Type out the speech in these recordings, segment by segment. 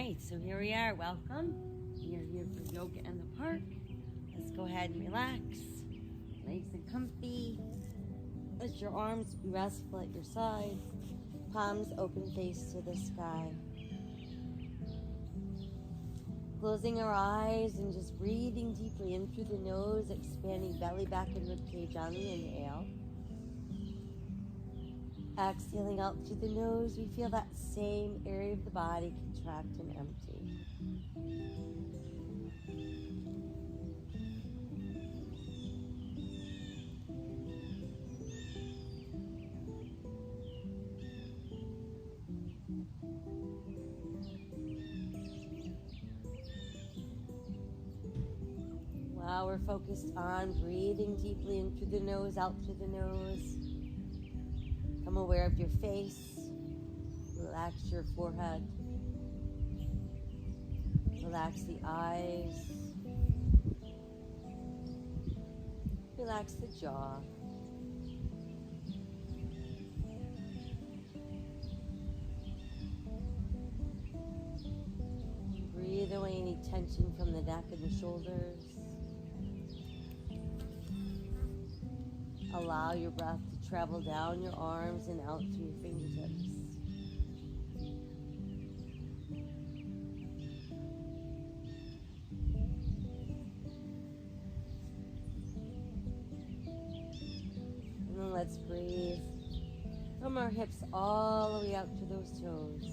right, so here we are. Welcome. You're here for yoga in the park. Let's go ahead and relax. Nice and comfy. Let your arms be restful at your side. Palms open, face to the sky. Closing our eyes and just breathing deeply in through the nose, expanding belly, back, and ribcage on the inhale. Exhaling out through the nose, we feel that same area of the body contract and empty. Wow, we're focused on breathing deeply in through the nose, out through the nose. Become aware of your face. Relax your forehead. Relax the eyes. Relax the jaw. Breathe away any tension from the neck and the shoulders. Allow your breath to travel down your arms and out through your fingertips. And then let's breathe from our hips all the way out to those toes.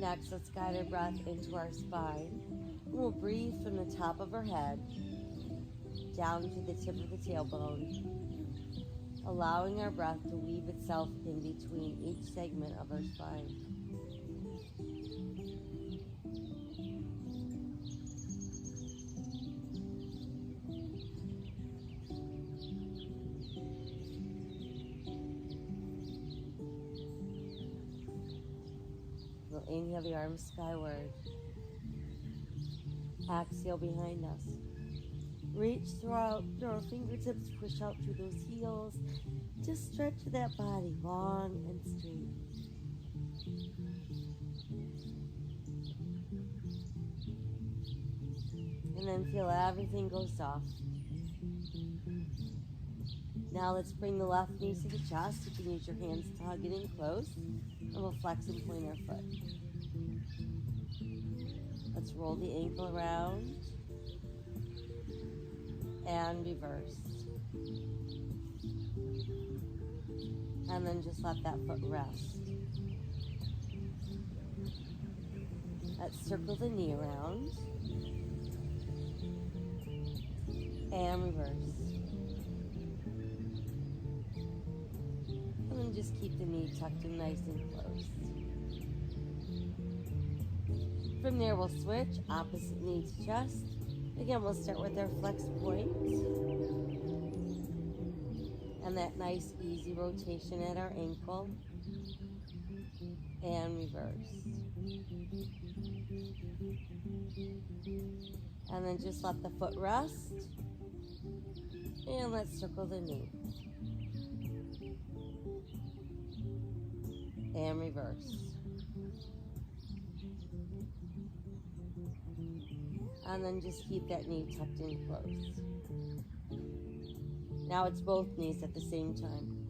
Next, let's guide our breath into our spine. And we'll breathe from the top of our head down to the tip of the tailbone, allowing our breath to weave itself in between each segment of our spine. We'll inhale the arms skyward. Exhale behind us. Reach through our fingertips, push out through those heels. Just stretch that body long and straight. And then feel everything go soft. Now let's bring the left knee to the chest. You can use your hands to hug it in close. And we'll flex and point our foot. Let's roll the ankle around and reverse. And then just let that foot rest. Let's circle the knee around and reverse. And then just keep the knee tucked in nice and close. From there, we'll switch, opposite knee to chest. Again, we'll start with our flex point. And that nice, easy rotation at our ankle. And reverse. And then just let the foot rest. And let's circle the knee. And reverse. And then just keep that knee tucked in close. Now it's both knees at the same time.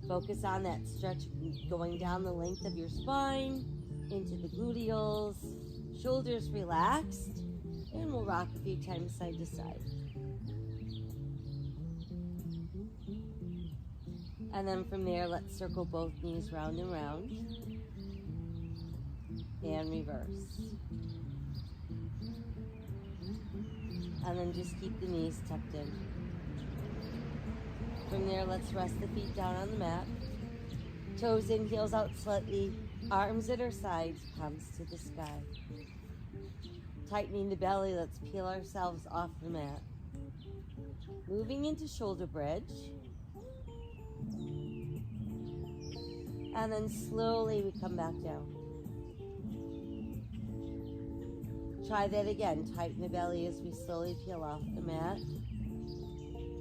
Focus on that stretch going down the length of your spine, into the gluteals, shoulders relaxed, and we'll rock a few times side to side. And then from there, let's circle both knees round and round. And reverse. And then just keep the knees tucked in. From there, let's rest the feet down on the mat. Toes in, heels out slightly. Arms at our sides, palms to the sky. Tightening the belly, let's peel ourselves off the mat. Moving into shoulder bridge. And then slowly we come back down. Try that again. Tighten the belly as we slowly peel off the mat.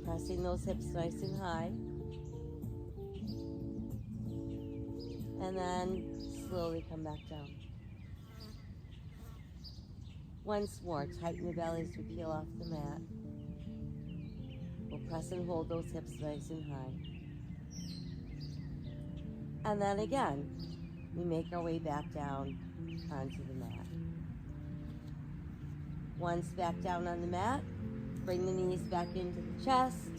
Pressing those hips nice and high. And then slowly come back down. Once more, tighten the belly as we peel off the mat. We'll press and hold those hips nice and high. And then again, we make our way back down onto the mat. Once back down on the mat, bring the knees back into the chest.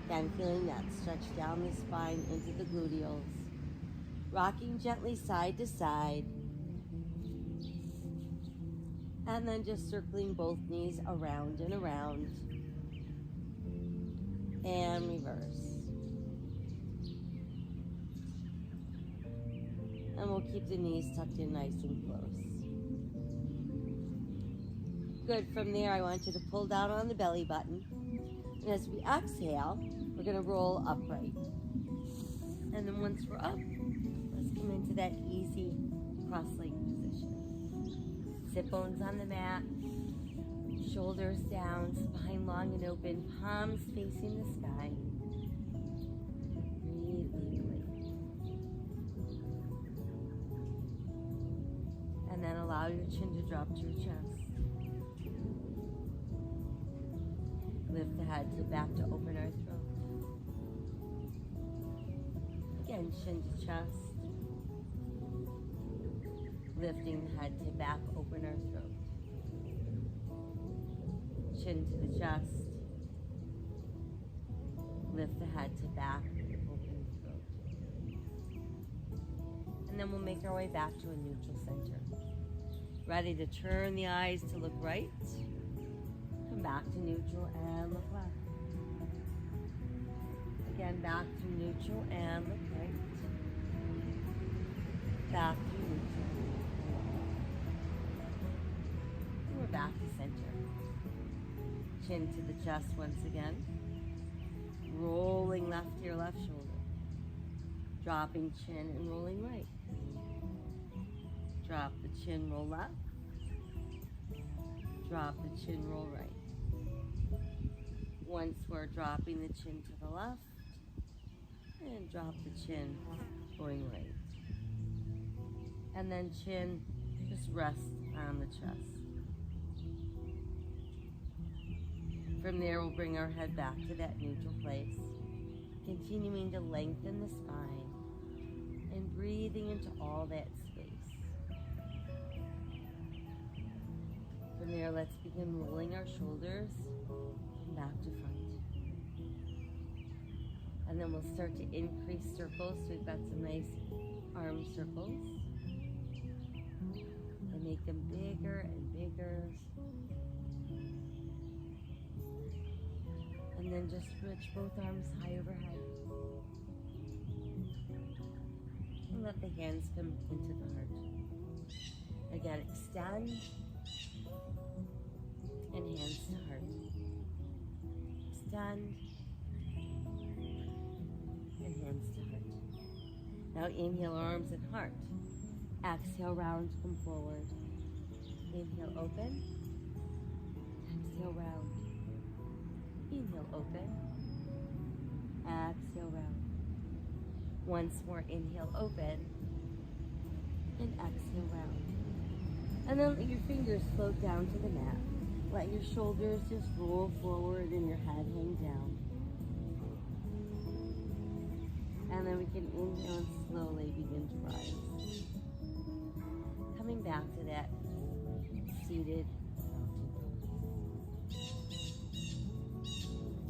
Again, feeling that stretch down the spine into the gluteals. Rocking gently side to side. And then just circling both knees around and around. And reverse. And we'll keep the knees tucked in nice and close. Good. From there, I want you to pull down on the belly button. And as we exhale, we're going to roll upright. And then once we're up, let's come into that easy cross-leg position. Sit bones on the mat, shoulders down, spine long and open, palms facing the sky. Breathe deeply. And then allow your chin to drop to your chest. Lift the head to back to open our throat. Again, chin to chest. Lifting the head to back, open our throat. Chin to the chest. Lift the head to back, open the throat. And then we'll make our way back to a neutral center. Ready to turn the eyes to look right. Come back to neutral and look left. Again, back to neutral and look right. Back to neutral. And we're back to center. Chin to the chest once again. Rolling left to your left shoulder. Dropping chin and rolling right. Drop the chin, roll left. Drop the chin, roll right. Once we're dropping the chin to the left. And drop the chin, going right. And then chin, just rest on the chest. From there, we'll bring our head back to that neutral place, continuing to lengthen the spine and breathing into all that space. From there, let's begin rolling our shoulders back to front. And then we'll start to increase circles. So we've got some nice arm circles. And make them bigger and bigger. And then just reach both arms high overhead. And let the hands come into the heart. Again, extend. And hands to heart. Extend. And hands to heart. Now inhale, arms and heart. Exhale, round, come forward. Inhale, open. Exhale, round. Inhale, open. Exhale, round. Once more, inhale, open. And exhale, round. And then let your fingers float down to the mat. Let your shoulders just roll forward and your head hang down. And then we can inhale and slowly begin to rise. Coming back to that seated mountain pose.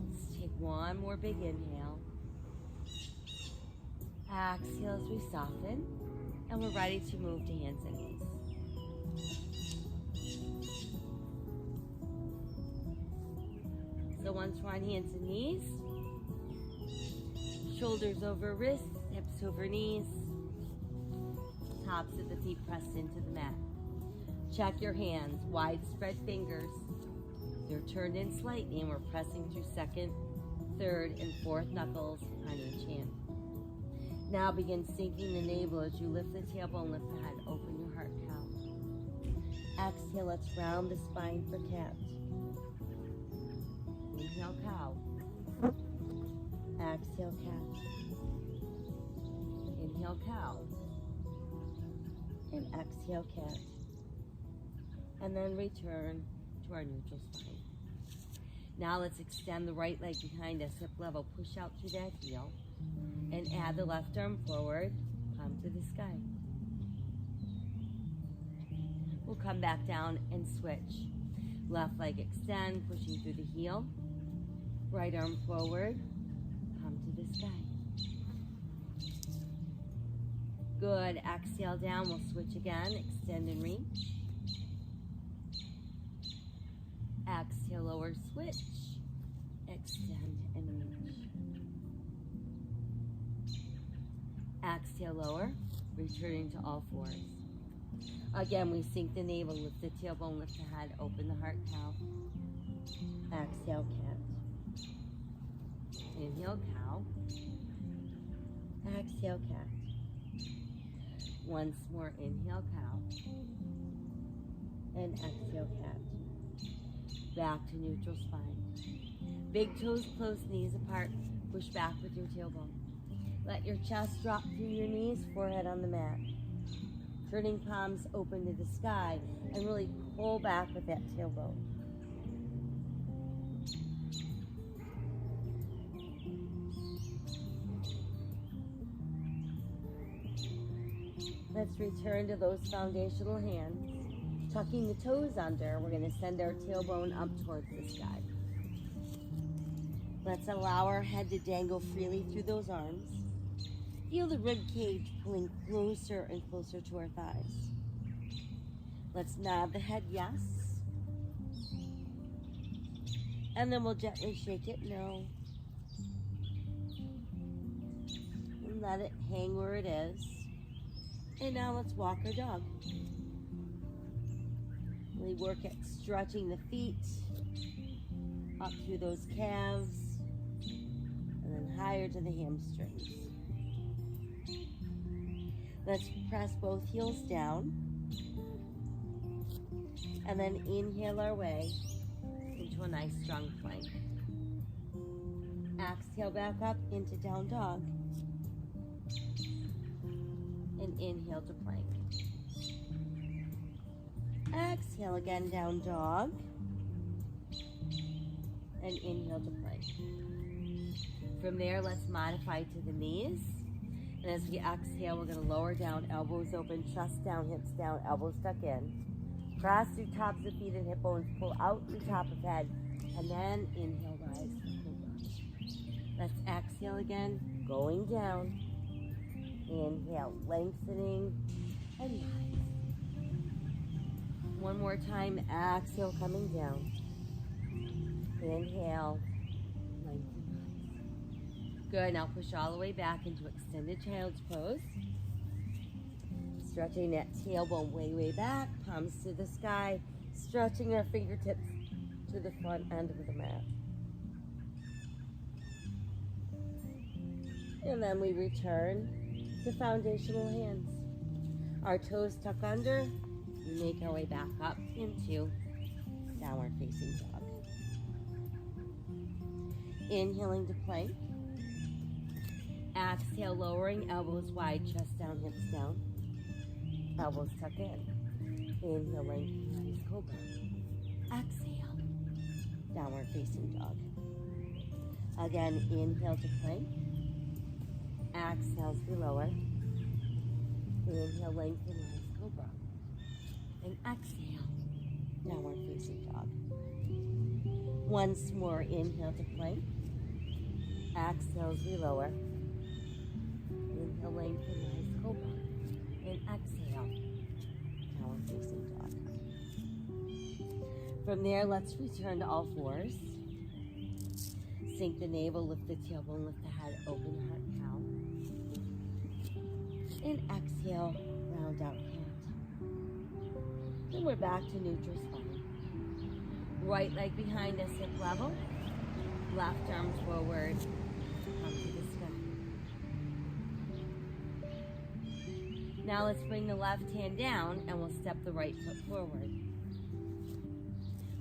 Let's take one more big inhale. Exhale as we soften. And we're ready to move to hands and knees. So once we're on hands and knees, shoulders over wrists, hips over knees, tops of the feet pressed into the mat. Check your hands, wide spread fingers. They're turned in slightly and we're pressing through second, third, and fourth knuckles on each hand. Now begin sinking the navel as you lift the tailbone, lift the head, open your heart, count. Exhale, let's round the spine for cat. Inhale, cow. Exhale, cat. Inhale, cow. And exhale, cat. And then return to our neutral spine. Now let's extend the right leg behind us, hip level. Push out through that heel. And add the left arm forward, palm to the sky. We'll come back down and switch. Left leg extend, pushing through the heel. Right arm forward, palm to the sky. Good, exhale down, we'll switch again, extend and reach. Exhale, lower, switch, extend and reach. Exhale, lower, returning to all fours. Again, we sink the navel, lift the tailbone, lift the head, open the heart, cow. Exhale, cat. Inhale, cow. Exhale, cat. Once more, inhale, cow. And exhale, cat. Back to neutral spine. Big toes close, knees apart. Push back with your tailbone. Let your chest drop through your knees, forehead on the mat. Turning palms open to the sky and really pull back with that tailbone. Let's return to those foundational hands. Tucking the toes under, we're going to send our tailbone up towards the sky. Let's allow our head to dangle freely through those arms. Feel the rib cage pulling closer and closer to our thighs. Let's nod the head yes. And then we'll gently shake it no. And let it hang where it is. And now let's walk our dog. Really work at stretching the feet up through those calves and then higher to the hamstrings. Let's press both heels down and then inhale our way into a nice strong plank. Exhale back up into down dog and inhale to plank. Exhale again, down dog and inhale to plank. From there, let's modify to the knees. And as we exhale, we're going to lower down, elbows open, chest down, hips down, elbows tuck in. Cross through tops of feet and hip bones, pull out through top of head, and then inhale, rise. Let's exhale again, going down. Inhale, lengthening, and rise. One more time, exhale, coming down. Inhale, lengthen. Good, now push all the way back into extended child's pose. Stretching that tailbone way back, palms to the sky, stretching our fingertips to the front end of the mat. And then we return to foundational hands. Our toes tuck under, we make our way back up into downward facing dog. Inhaling to plank. Exhale, lowering, elbows wide, chest down, hips down. Elbows tuck in. Inhale, lengthen, rise, cobra. Exhale, downward facing dog. Again, inhale to plank. Exhale as we lower. Inhale, lengthen, rise, cobra. And exhale, downward facing dog. Once more, inhale to plank. Exhale as we lower. Inhale, lengthen, rise, cobra. And exhale, downward facing dog. From there, let's return to all fours. Sink the navel, lift the tailbone, lift the head, open the heart, cow. And exhale, round out cat. Then we're back to neutral spine. Right leg behind us, hip level. Left arm forward, come to the sky. Now let's bring the left hand down and we'll step the right foot forward.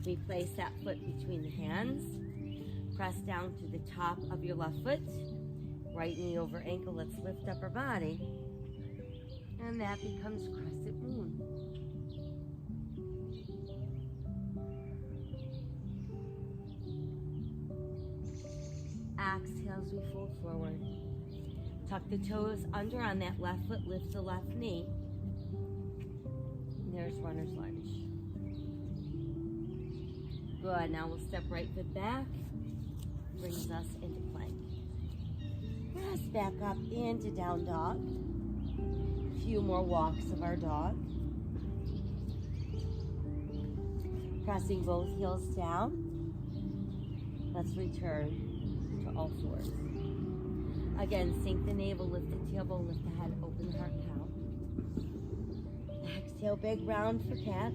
We place that foot between the hands. Press down to the top of your left foot. Right knee over ankle. Let's lift up our body. And that becomes crescent moon. Exhale as we fold forward. Tuck the toes under on that left foot. Lift the left knee. And there's runner's lunge. Good. Now we'll step right foot back. Brings us into plank. Press back up into down dog. A few more walks of our dog. Pressing both heels down. Let's return to all fours. Again, sink the navel, lift the tailbone, lift the head, open the heart, cow. Exhale, big round for cat.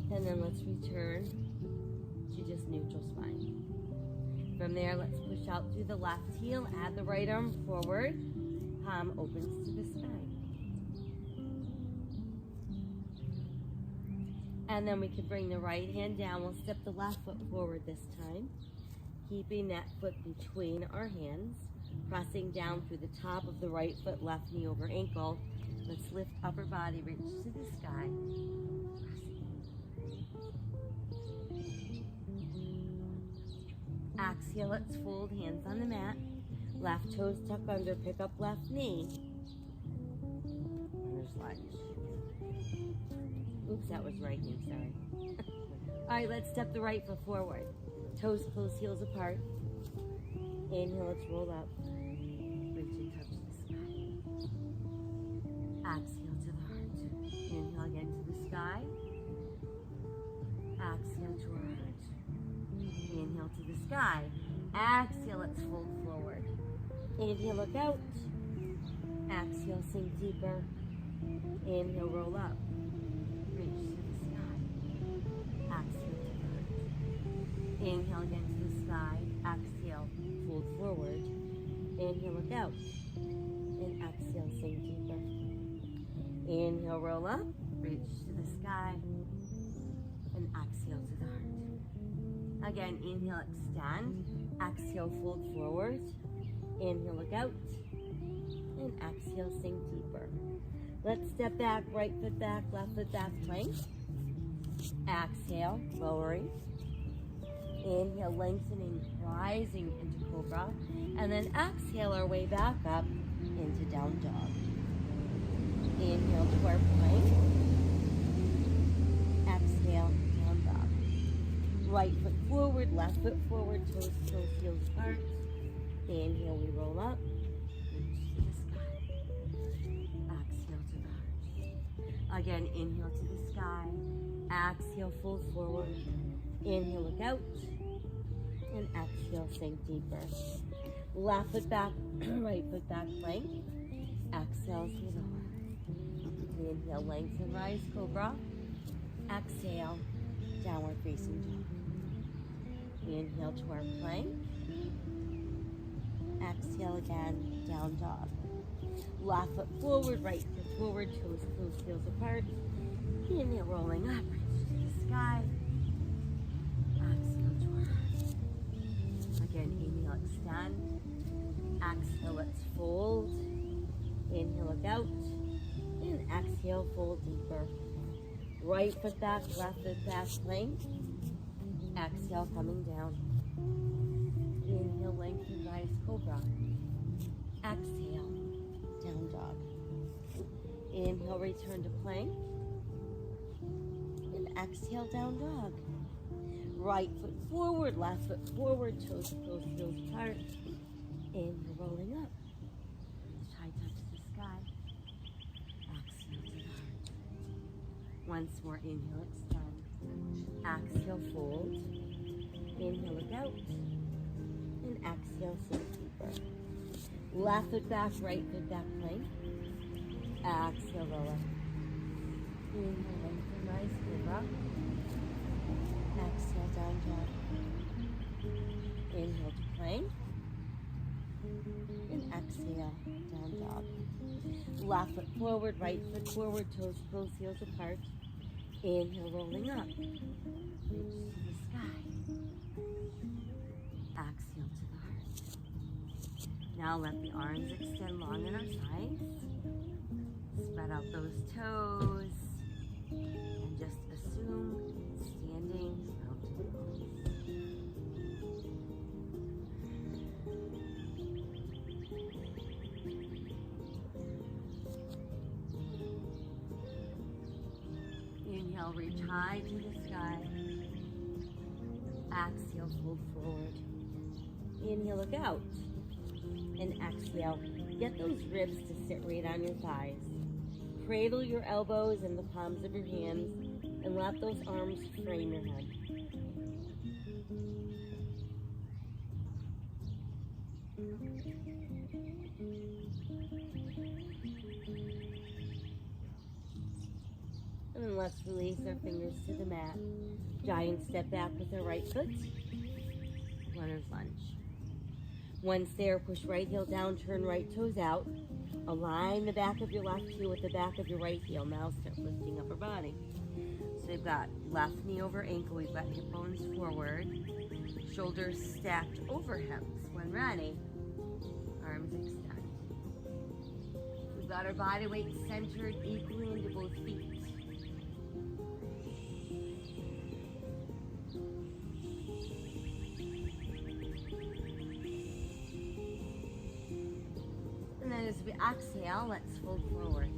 And then let's return to just neutral spine. From there, let's push out through the left heel, add the right arm forward, palm opens to the sky. And then we can bring the right hand down. We'll step the left foot forward this time, keeping that foot between our hands, pressing down through the top of the right foot, left knee over ankle. Let's lift upper body, reach to the sky. Exhale, let's fold, hands on the mat. Left toes tuck under, pick up left knee. Runner's lunge. Oops, that was right knee, sorry. All right, let's step the right foot forward. Toes close, heels apart. Inhale, let's roll up. Reach and touch the sky. Exhale to the heart. Inhale again to the sky. Exhale to our heart. Inhale to the sky. Exhale, let's fold forward. Inhale, look out. Exhale, sink deeper. Inhale, roll up. Reach to the sky. Exhale to the heart. Inhale again to the sky. Exhale, fold forward. Inhale, look out. And exhale, sink deeper. Inhale, roll up. Reach to the sky. And exhale to the heart. Again, inhale, extend. Exhale, fold forward. Inhale, look out. And exhale, sink deeper. Let's step back, right foot back, left foot back, plank. Exhale, lowering. Inhale, lengthening, rising into cobra. And then exhale our way back up into down dog. Inhale to our plank. Exhale, down dog. Right foot forward, left foot forward, toes, heels apart. Inhale, we roll up. Reach to the sky. Exhale to the heart. Again, inhale to the sky. Exhale, fold forward. Inhale, look out. And exhale, sink deeper. Left foot back, right foot back, plank. Exhale, to lower. Inhale, lengthen, rise, cobra. Exhale, downward facing dog. Inhale to our plank. Exhale again, down dog. Left foot forward, right foot forward, toes close, heels apart. Inhale, rolling up, reach to the sky. Exhale to our heart. Again, inhale, extend. Exhale, let's fold. Inhale, look out. And exhale, fold deeper. Right foot back, left foot back, plank. Exhale, coming down. Inhale, lengthen, rise, cobra. Exhale, down dog. Inhale, return to plank. And exhale, down dog. Right foot forward, left foot forward, toes close, heels apart. Inhale, rolling up. High touch the sky. Exhale to the heart. Once more, inhale, extend. Exhale, fold. Inhale, look out. And exhale, sink deeper. Left foot back, right foot back, plank. Exhale, lower. Inhale, lengthen, rise, cobra. Exhale, down dog. Inhale to plank. And exhale, down dog. Left foot forward, right foot forward, toes close, heels apart. Inhale, rolling up. Reach to the sky. Exhale to the heart. Now let the arms extend long in our sides. Spread out those toes. And just assume standing mountain pose. Inhale, reach high to the sky. Exhale, fold forward. Inhale, look out. And exhale, get those ribs to sit right on your thighs. Cradle your elbows in the palms of your hands and let those arms frame your head. And then let's release our fingers to the mat. Giant step back with our right foot. Runner's lunge. Once there, push right heel down, turn right toes out. Align the back of your left heel with the back of your right heel. Now start lifting upper body. So we've got left knee over ankle. We've got hip bones forward. Shoulders stacked over hips. When ready, arms extend. We've got our body weight centered equally into both feet. And then as we exhale, let's fold forward.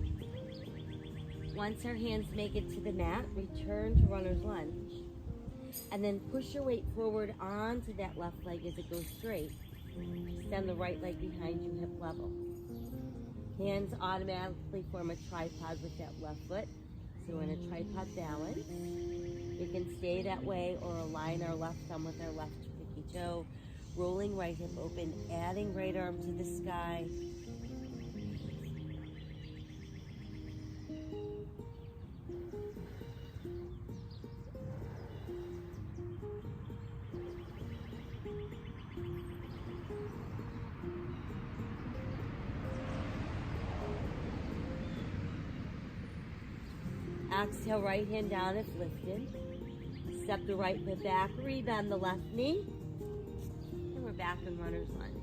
Once our hands make it to the mat, return to runner's lunge. And then push your weight forward onto that left leg as it goes straight. Extend the right leg behind you, hip level. Hands automatically form a tripod with that left foot. So we're in a tripod balance. We can stay that way or align our left thumb with our left pinky toe. Rolling right hip open, adding right arm to the sky. Exhale, right hand down if lifted. Step the right foot back, rebend the left knee. And we're back in runner's lunge.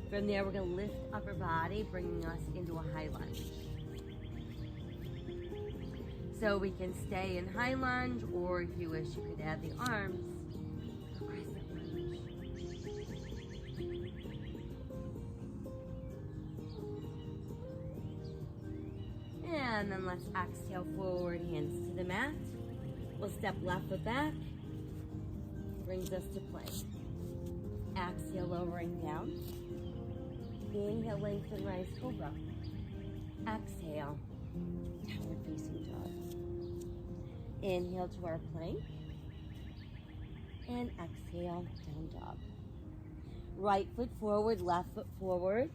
From there, we're going to lift upper body, bringing us into a high lunge. So we can stay in high lunge, or if you wish, you could add the arms. Crescent lunge. And then let's exhale forward, hands to the mat. We'll step left foot back. Brings us to plank. Exhale, lowering down. Inhale, lengthen, rise, cobra. Exhale, downward facing dog. Inhale to our plank. And exhale, down dog. Right foot forward, left foot forward.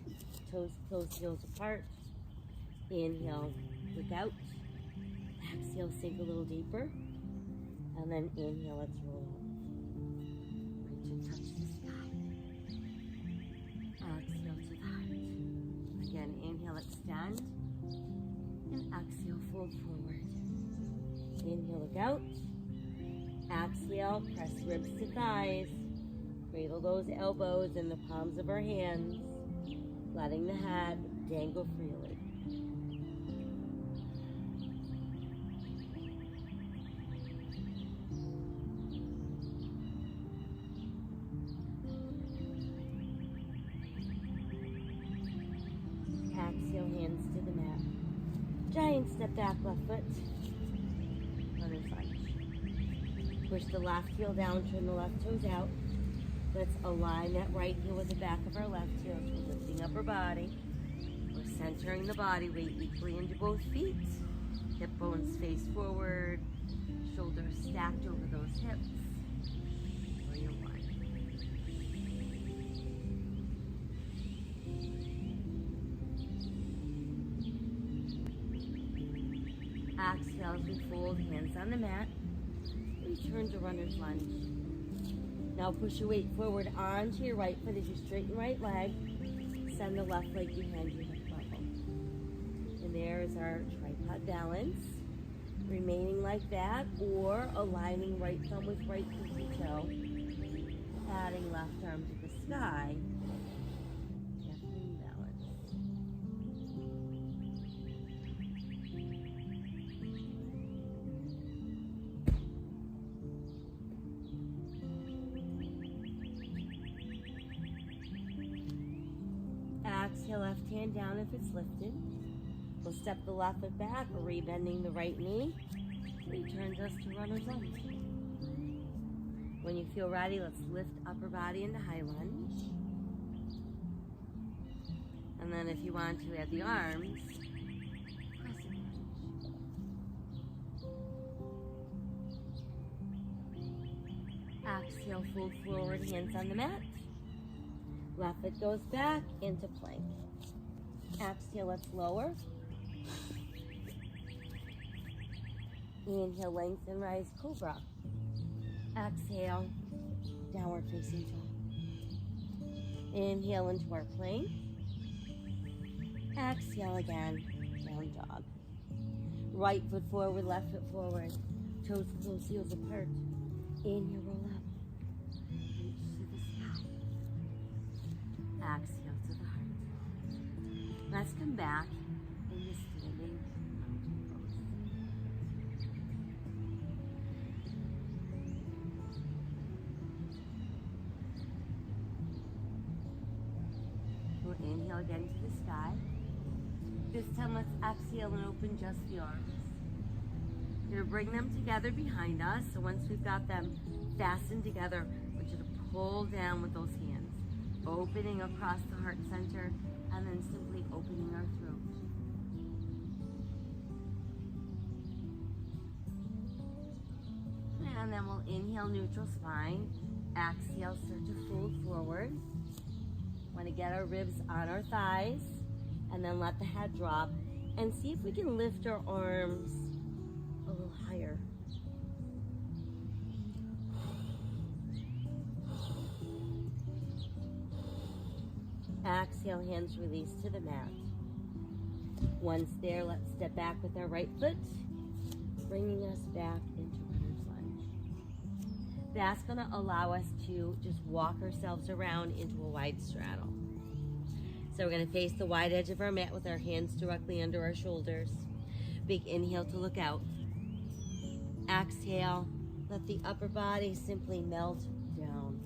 Toes close, heels apart. Inhale, look out. Exhale, sink a little deeper. And then inhale, let's roll up. Reach and touch the sky. Exhale to the heart. Again, inhale, extend. And exhale, fold forward. Inhale, look out. Exhale, press ribs to thighs. Cradle those elbows in the palms of our hands. Letting the head dangle freely. Exhale, hands to the mat. Giant step back, left foot. Runner's lunge. Push the left heel down, turn the left toes out. Let's align that right heel with the back of our left heel. So we're lifting up our body. We're centering the body weight equally into both feet. Hip bones face forward. Shoulders stacked over those hips. Warrior one. Exhale as we fold, hands on the mat. Return to runner's lunge. Now push your weight forward onto your right foot as you straighten right leg. Send the left leg behind you, hip level. And there is our tripod balance. Remaining like that, or aligning right thumb with right pinky toe. Adding left arm to the sky. Definitely balance. Exhale, left hand down if it's lifted. We'll step the left foot back, rebending the right knee. Returns us to runner's lunge. When you feel ready, let's lift upper body into high lunge. And then if you want to add the arms, crescent lunge. Exhale, fold forward, hands on the mat. Left foot goes back into plank. Exhale, let's lower. Inhale, lengthen, rise, cobra. Exhale, downward facing dog. Inhale into our plank. Exhale again, down dog. Right foot forward, left foot forward. Toes close, heels apart. Inhale, roll up. Reach to the sky. Exhale to the heart. Let's come back into standing mountain pose. We'll inhale again to the sky. This time let's exhale and open just the arms. You're gonna bring them together behind us. So once we've got them fastened together, I want you to pull down with those hands. Opening across the heart center and then simply opening our throat. And then we'll inhale, neutral spine. Exhale, start to fold forward. Want to get our ribs on our thighs and then let the head drop and see if we can lift our arms a little higher. Exhale, hands release to the mat. Once there, let's step back with our right foot, bringing us back into runner's lunge. That's going to allow us to just walk ourselves around into a wide straddle. So we're going to face the wide edge of our mat with our hands directly under our shoulders. Big inhale to look out. Exhale, let the upper body simply melt down.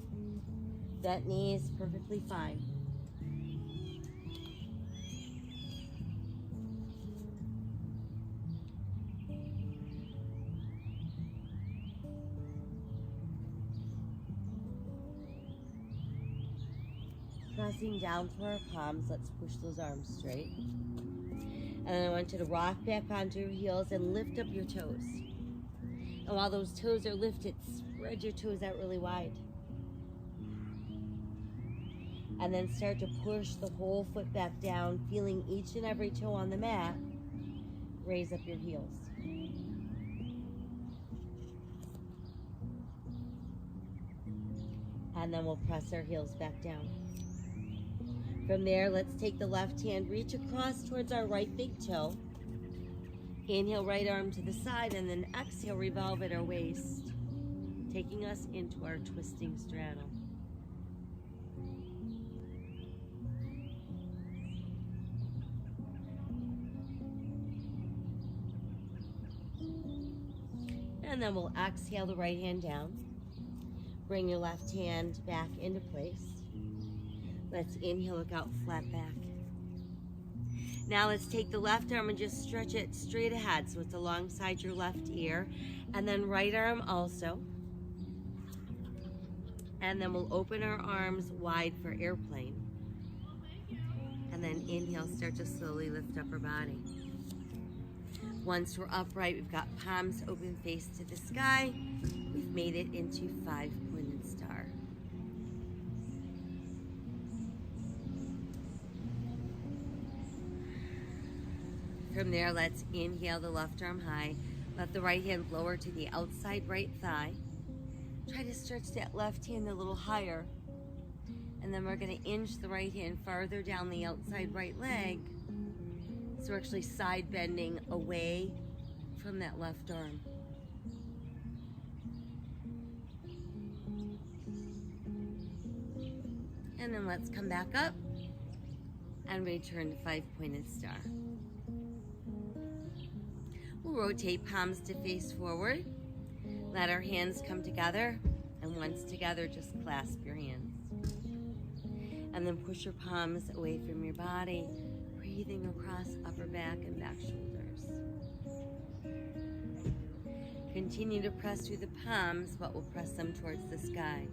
That knee is perfectly fine. Pressing down through our palms, let's push those arms straight. And then I want you to rock back onto your heels and lift up your toes. And while those toes are lifted, spread your toes out really wide. And then start to push the whole foot back down, feeling each and every toe on the mat. Raise up your heels. And then we'll press our heels back down. From there, let's take the left hand, reach across towards our right big toe. Inhale, right arm to the side, and then exhale, revolve at our waist, taking us into our twisting straddle. And then we'll exhale the right hand down. Bring your left hand back into place. Let's inhale, look out, flat back. Now let's take the left arm and just stretch it straight ahead so it's alongside your left ear. And then right arm also. And then we'll open our arms wide for airplane. And then inhale, start to slowly lift up our body. Once we're upright, we've got palms open, face to the sky. We've made it into 5-pointed star. From there, let's inhale the left arm high. Let the right hand lower to the outside right thigh. Try to stretch that left hand a little higher. And then we're going to inch the right hand farther down the outside right leg. So we're actually side bending away from that left arm. And then let's come back up and return to 5-pointed star. We'll rotate palms to face forward. Let our hands come together, and once together, just clasp your hands. And then push your palms away from your body, breathing across upper back and back shoulders. Continue to press through the palms, but we'll press them towards the sky.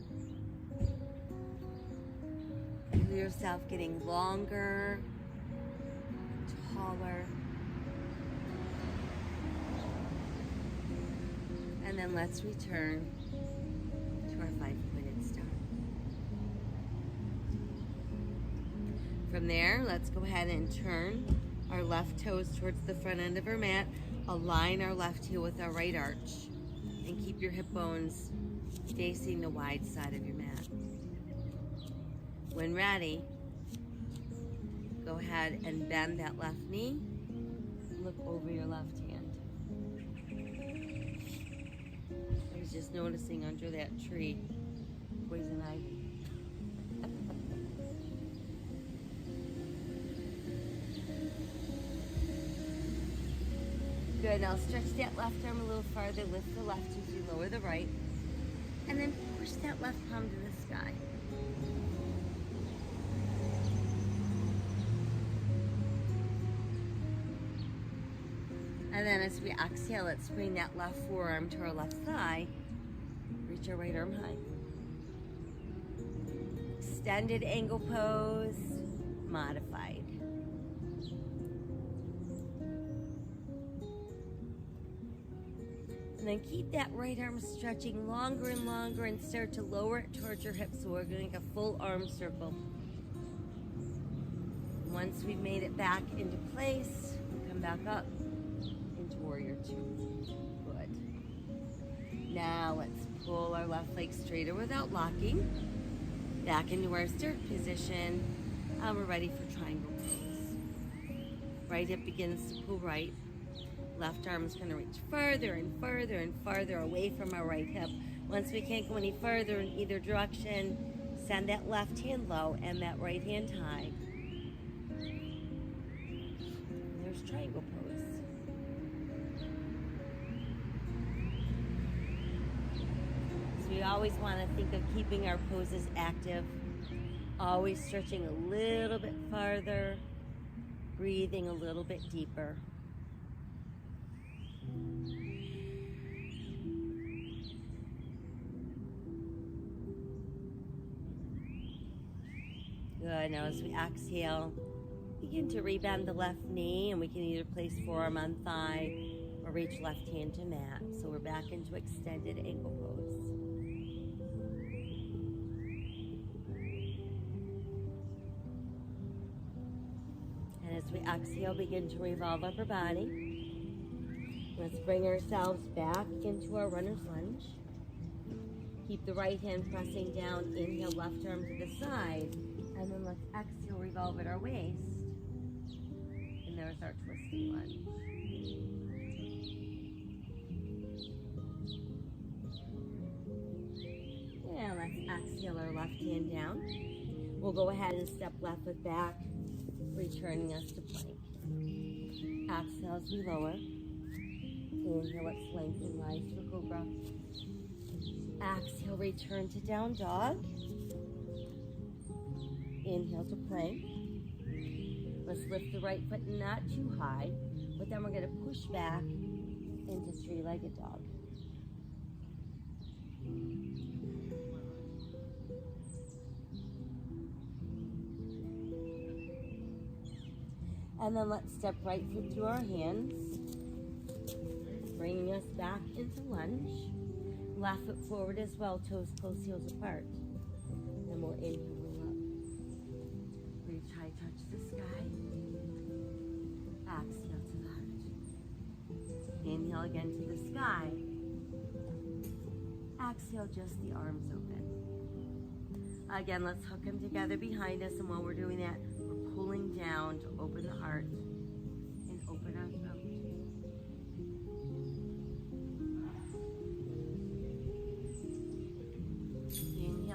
Feel yourself getting longer, taller. And then let's return to our 5-pointed star. From there, let's go ahead and turn our left toes towards the front end of our mat. Align our left heel with our right arch. And keep your hip bones facing the wide side of your mat. When ready, go ahead and bend that left knee. Look over your left hand. I was just noticing under that tree, poison ivy. Good, now stretch that left arm a little farther, lift the left as you lower the right, and then push that left palm to the sky. And then as we exhale, let's bring that left forearm to our left thigh. Reach our right arm high. Extended angle pose, modified. And then keep that right arm stretching longer and longer and start to lower it towards your hips. So we're going to make a full arm circle. Once we've made it back into place, come back up. Warrior two. Good. Now let's pull our left leg straighter without locking. Back into our start position. And we're ready for triangle pose. Right hip begins to pull right. Left arm is going to reach further and further and farther away from our right hip. Once we can't go any further in either direction, send that left hand low and that right hand high. And there's triangle pose. We always want to think of keeping our poses active, always stretching a little bit farther, breathing a little bit deeper. Good, now as we exhale, begin to rebend the left knee, and we can either place forearm on thigh or reach left hand to mat. So we're back into extended ankle pose. And as we exhale, begin to revolve upper body. Let's bring ourselves back into our runner's lunge. Keep the right hand pressing down, inhale, left arm to the side, and then let's exhale, revolve at our waist. And there's our twisting lunge. And let's exhale our left hand down. We'll go ahead and step left foot back, returning us to plank. Exhale as we lower. Inhale, let's lengthen, rise for cobra. Exhale, return to down dog. Inhale to plank. Let's lift the right foot not too high, but then we're going to push back into three-legged dog. And then let's step right foot through our hands, bringing us back into lunge. Left foot forward as well, toes close, heels apart. And we'll inhale, roll up. Reach high, touch the sky. Exhale to the heart. Inhale again to the sky. Exhale, just the arms open. Again, let's hook them together behind us, and while we're doing that, we're pulling down to open the heart and open our throat.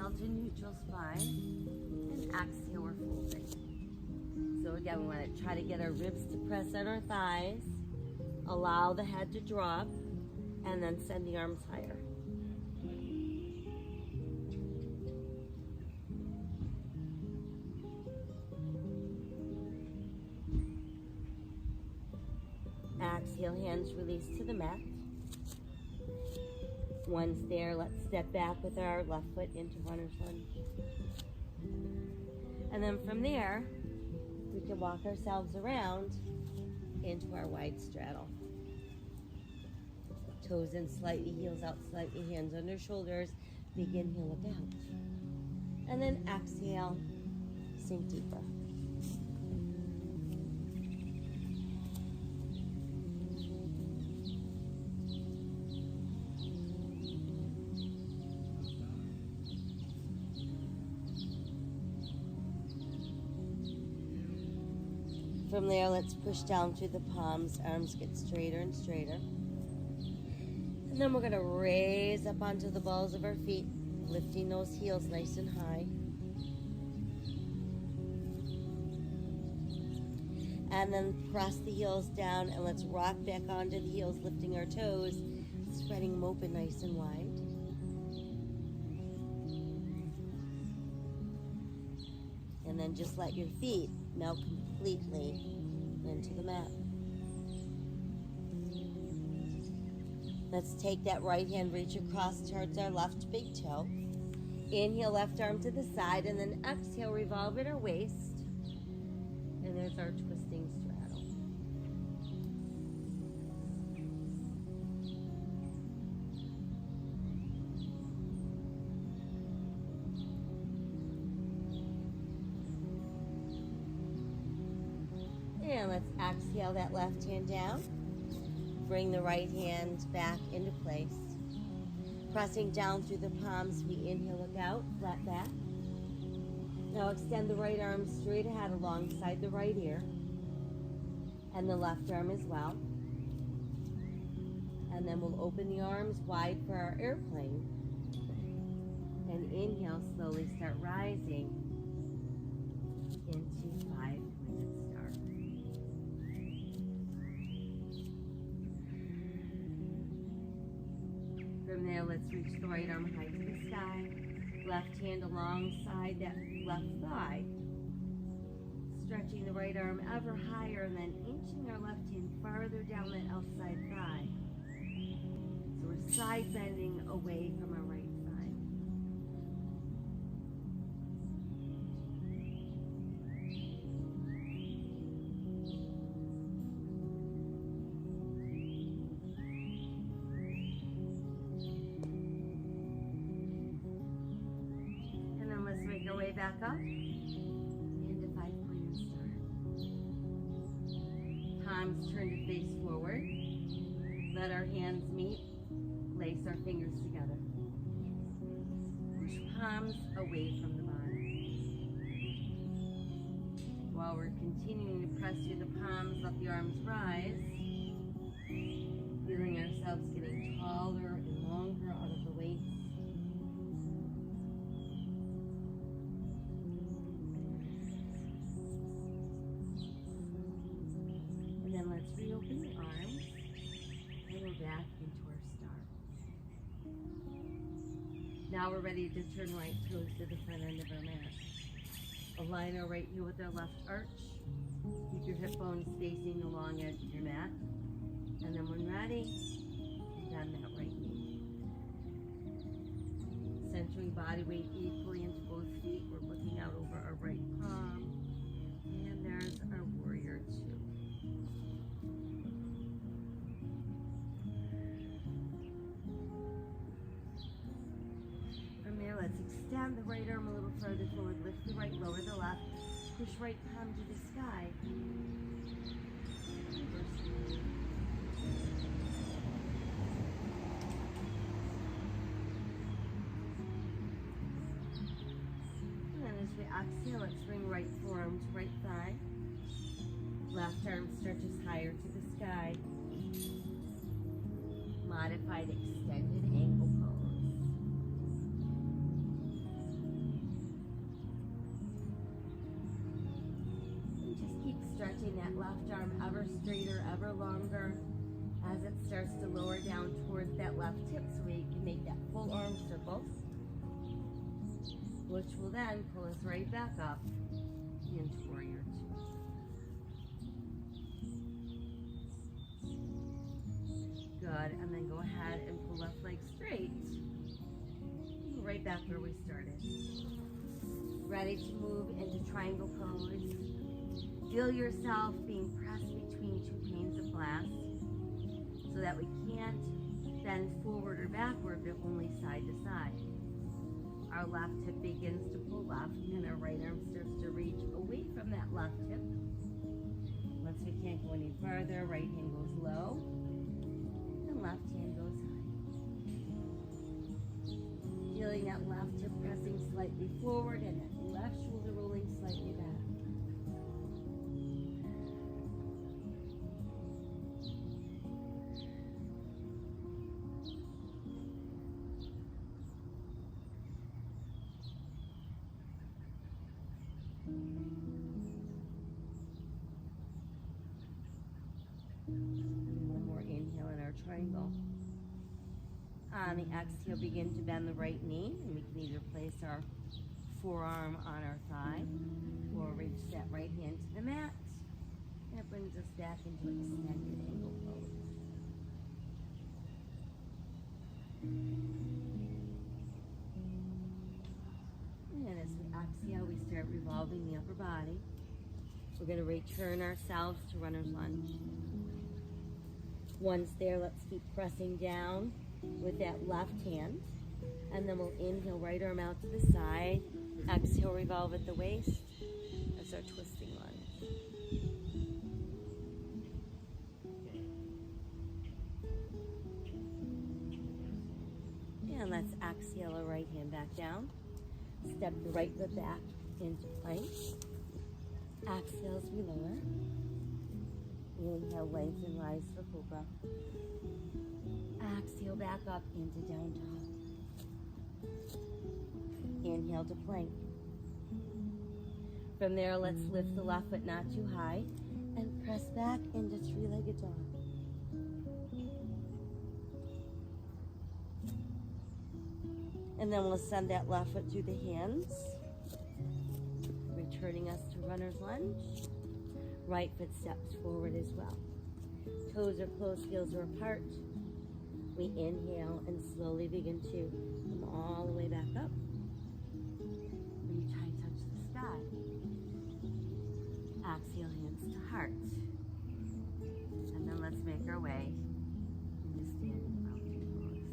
inhale to neutral spine, and exhale, we're folding. So again, we want to try to get our ribs to press on our thighs, allow the head to drop, and then send the arms higher. Exhale, hands release to the mat. Once there, let's step back with our left foot into runner's lunge. And then from there, we can walk ourselves around into our wide straddle. Toes in slightly, heels out slightly, hands under shoulders. Big inhale, look out. And then exhale, sink deeper. From there, let's push down through the palms. Arms get straighter and straighter. And then we're going to raise up onto the balls of our feet, lifting those heels nice and high. And then press the heels down and let's rock back onto the heels, lifting our toes, spreading them open nice and wide. And then just let your feet melt completely into the mat. Let's take that right hand, reach across towards our left big toe. Inhale, left arm to the side, and then exhale, revolve at our waist. And there's our twisting straddle. And let's exhale that left hand down. Bring the right hand back into place. Pressing down through the palms, we inhale, look out, flat back. Now extend the right arm straight ahead alongside the right ear. And the left arm as well. And then we'll open the arms wide for our airplane. And inhale, slowly start rising into 5-minute start. From there, let's reach the right arm high to the sky. Left hand alongside that left thigh. Stretching the right arm ever higher and then inching our left hand farther down that outside thigh. So we're side bending away from our right side. And then let's make our way back up into 5-pointer start. Palms turn to face forward. Let our hands meet. Lace our fingers together. Push palms away from the body. While we're continuing to press through the palms, let the arms rise. Feeling ourselves getting taller and longer out of the waist. And then let's reopen the arms and we're back into our start. Now we're ready to turn right toes to the front end of our mat. Align our right heel with our left arch. Keep your hip bones facing the long edge of your mat. And then when ready, bend that right knee. Centering body weight equally into both feet. We're looking out over our right palm. And there's our warrior two. Let's extend the right arm a little further forward, lift the right, lower the left, push right palm to the sky. And then as we exhale, let's bring right forearm to right thigh. Left arm stretches higher to the sky. Modified extended ankle pose. left arm ever straighter, ever longer as it starts to lower down towards that left hip so we can make that full arm circle, which will then pull us right back up into warrior two. Good, and then go ahead and pull left leg straight, right back where we started. Ready to move into triangle pose. Feel yourself being pressed between two panes of glass so that we can't bend forward or backward, but only side to side. Our left hip begins to pull left and our right arm starts to reach away from that left hip. Once we can't go any farther, right hand goes low and left hand goes high. Feeling that left hip pressing slightly forward and that left shoulder rolling slightly back. And one more inhale in our triangle. On the exhale, begin to bend the right knee, and we can either place our forearm on our thigh or reach that right hand to the mat. That brings us back into an extended angle pose. And as we exhale, we start revolving the upper body. We're going to return ourselves to runner's lunge. Once there, let's keep pressing down with that left hand. And then we'll inhale, right arm out to the side. Exhale, revolve at the waist. That's our twisting lunge. And let's exhale our right hand back down. Step the right foot back into plank. Exhale as we lower. Inhale, lengthen, rise for cobra. Exhale, back up into down dog. Inhale to plank. From there, let's lift the left foot not too high and press back into three-legged dog. And then we'll send that left foot through the hands, returning us to runner's lunge. Right foot steps forward as well. Toes are close, heels are apart. We inhale and slowly begin to come all the way back up. Reach high, touch the sky. Exhale, hands to heart. And then let's make our way into standing mountain pose.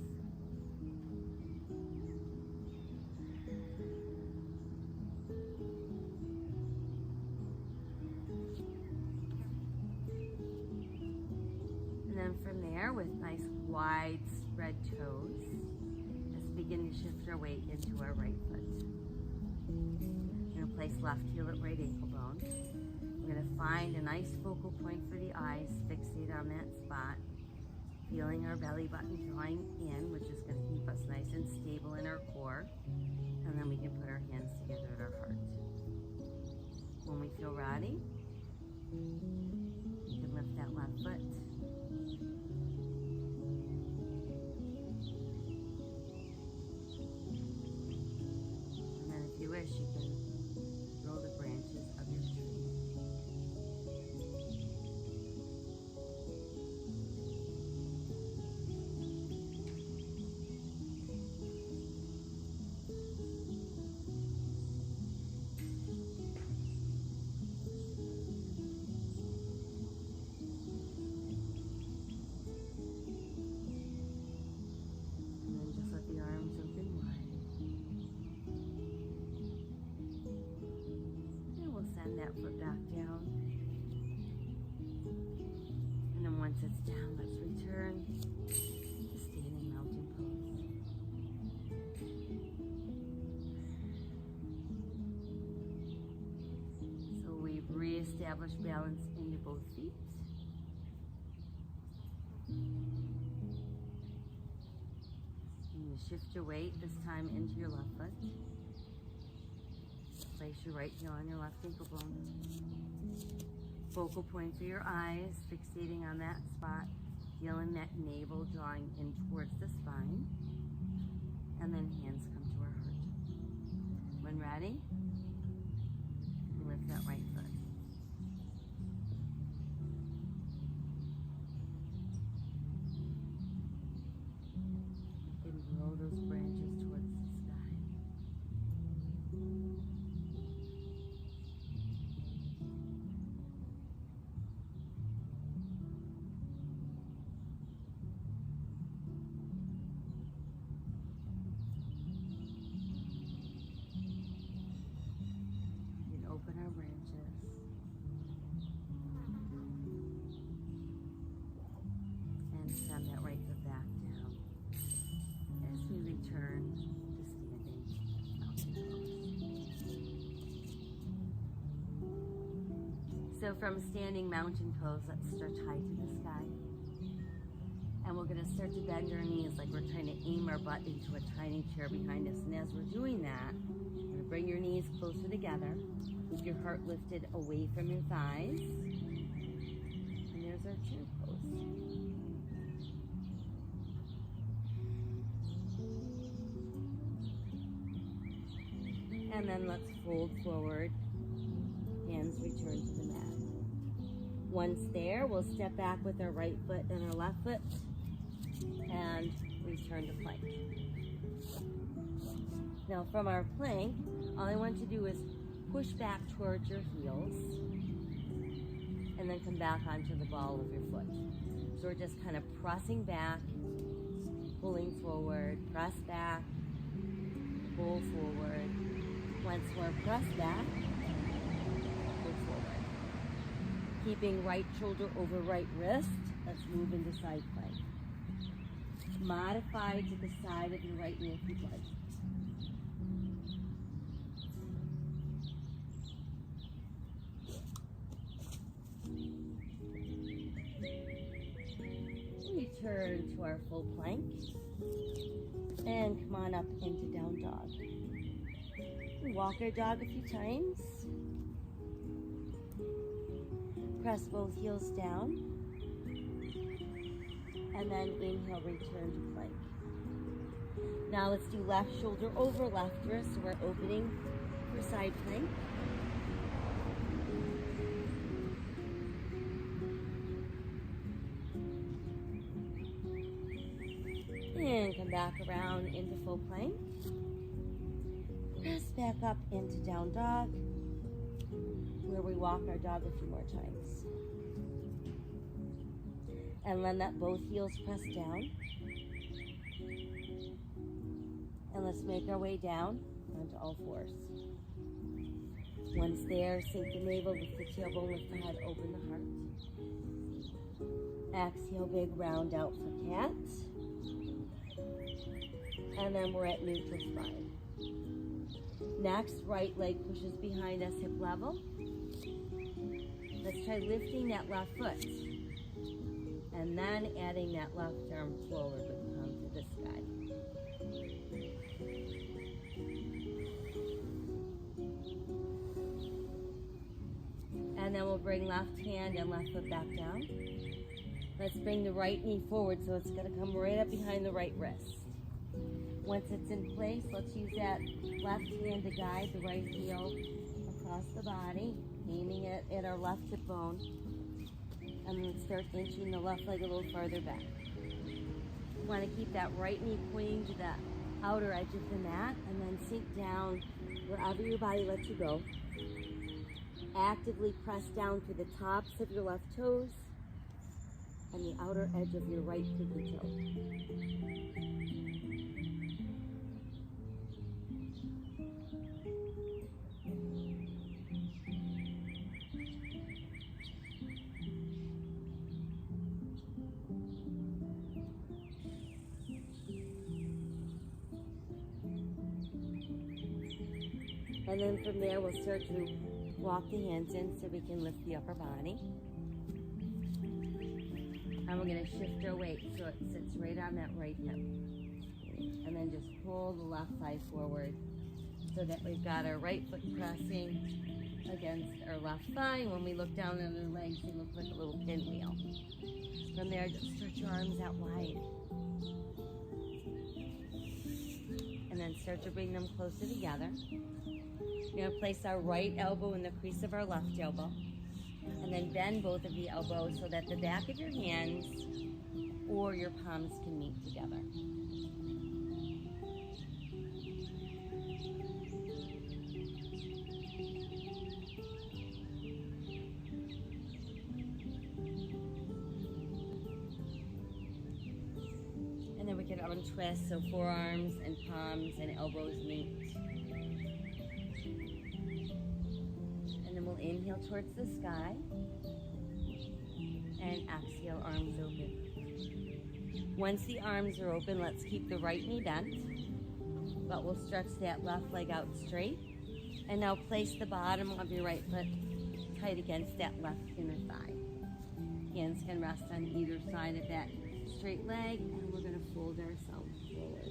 And then from there, with nice wide spread toes, let's begin to shift our weight into our right foot. We're going to place left heel at right ankle bone. We're going to find a nice focal point for the eyes, fixate on that spot, feeling our belly button drawing in, which is going to keep us nice and stable in our core. And then we can put our hands together at our heart. When we feel ready, you can lift that left foot. And then if you wish, you can roll the branches of your tree. That foot back down. And then once it's down, let's return to standing mountain pose. So we've reestablished balance into both feet. And you shift your weight this time into your left foot. Place your right heel on your left ankle bone. Focal point for your eyes, fixating on that spot, feeling that navel drawing in towards the spine, and then hands come to our heart. When ready, lift that right foot. And grow those branches towards the sky. Open our branches. And send that right foot back down as we return to standing mountain pose. So from standing mountain pose, let's start high to the sky. And we're going to start to bend our knees like we're trying to aim our butt into a tiny chair behind us. And as we're doing that, you're going to bring your knees closer together. Keep your heart lifted away from your thighs. And there's our chair pose. And then let's fold forward. Hands return to the mat. Once there, we'll step back with our right foot and our left foot and return to plank. Now from our plank, all I want to do is push back towards your heels and then come back onto the ball of your foot. So we're just kind of pressing back, pulling forward, press back, pull forward. Once we're pressed back, pull forward. Keeping right shoulder over right wrist, let's move into side plank. Modify to the side of your right knee if you'd like. Return to our full plank and come on up into down dog. Walk our dog a few times. Press both heels down and then inhale, return to plank. Now let's do left shoulder over left wrist. So we're opening for side plank. And come back around into full plank. Press back up into down dog, where we walk our dog a few more times. And then let both heels press down. And let's make our way down onto all fours. Once there, sink the navel, lift the tailbone, lift the head, open the heart. Exhale, big round out for cat. And then we're at neutral spine. Next, right leg pushes behind us, hip level. Let's try lifting that left foot. And then adding that left arm forward with the palm to the sky. And then we'll bring left hand and left foot back down. Let's bring the right knee forward so it's going to come right up behind the right wrist. Once it's in place, let's use that left hand to guide the right heel across the body, aiming it at our left hip bone. And then start inching the left leg a little farther back. You want to keep that right knee pointing to the outer edge of the mat and then sink down wherever your body lets you go. Actively press down through the tops of your left toes and the outer edge of your right pinky toe. And then from there, we'll start to walk the hands in so we can lift the upper body. And we're going to shift our weight so it sits right on that right hip. And then just pull the left thigh forward so that we've got our right foot pressing against our left thigh. When we look down at our legs, they look like a little pinwheel. From there, just stretch your arms out wide. And then start to bring them closer together. We're going to place our right elbow in the crease of our left elbow. And then bend both of the elbows so that the back of your hands or your palms can meet together. And then we can untwist so forearms and palms and elbows meet. And then we'll inhale towards the sky and exhale, arms open. Once the arms are open, let's keep the right knee bent, but we'll stretch that left leg out straight. And now place the bottom of your right foot tight against that left inner thigh. Hands can rest on either side of that straight leg, and we're going to fold ourselves forward.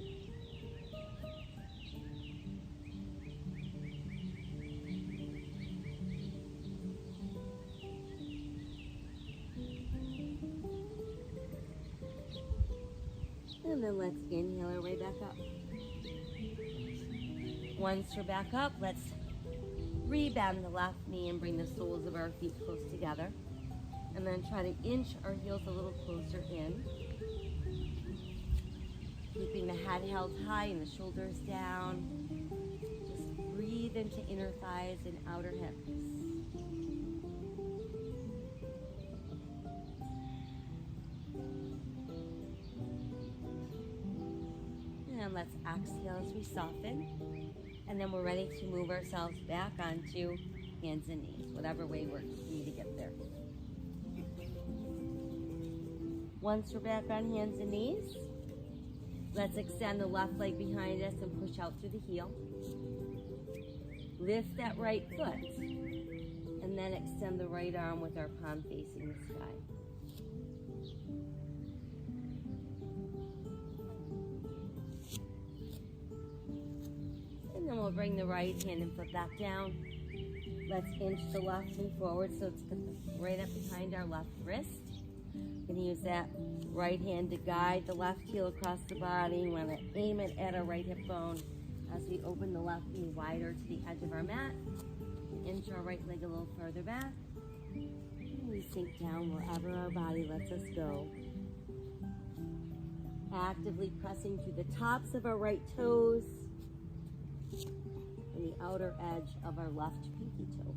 And then let's inhale our way back up. Once we're back up, let's rebend the left knee and bring the soles of our feet close together. And then try to inch our heels a little closer in. Keeping the head held high and the shoulders down. Just breathe into inner thighs and outer hips. And let's exhale as we soften. And then we're ready to move ourselves back onto hands and knees, whatever way works for you to get there. Once we're back on hands and knees, let's extend the left leg behind us and push out through the heel. Lift that right foot, and then extend the right arm with our palm facing the sky. And then we'll bring the right hand and foot back down. Let's inch the left knee forward so it's right up behind our left wrist. We're going to use that right hand to guide the left heel across the body. We want to aim it at our right hip bone as we open the left knee wider to the edge of our mat. Inch our right leg a little further back. And we sink down wherever our body lets us go. Actively pressing through the tops of our right toes and the outer edge of our left pinky toe.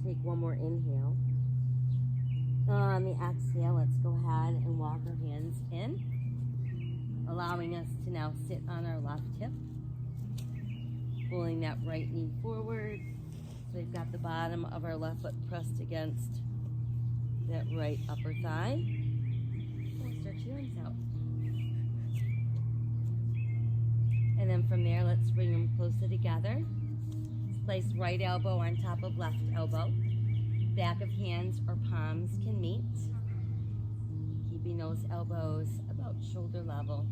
Take one more inhale. On the exhale, let's go ahead and walk our hands in, allowing us to now sit on our left hip, pulling that right knee forward. So we've got the bottom of our left foot pressed against that right upper thigh. We'll stretch your arms out. And then from there, let's bring them closer together. Place right elbow on top of left elbow. Back of hands or palms can meet. Keeping those elbows about shoulder level.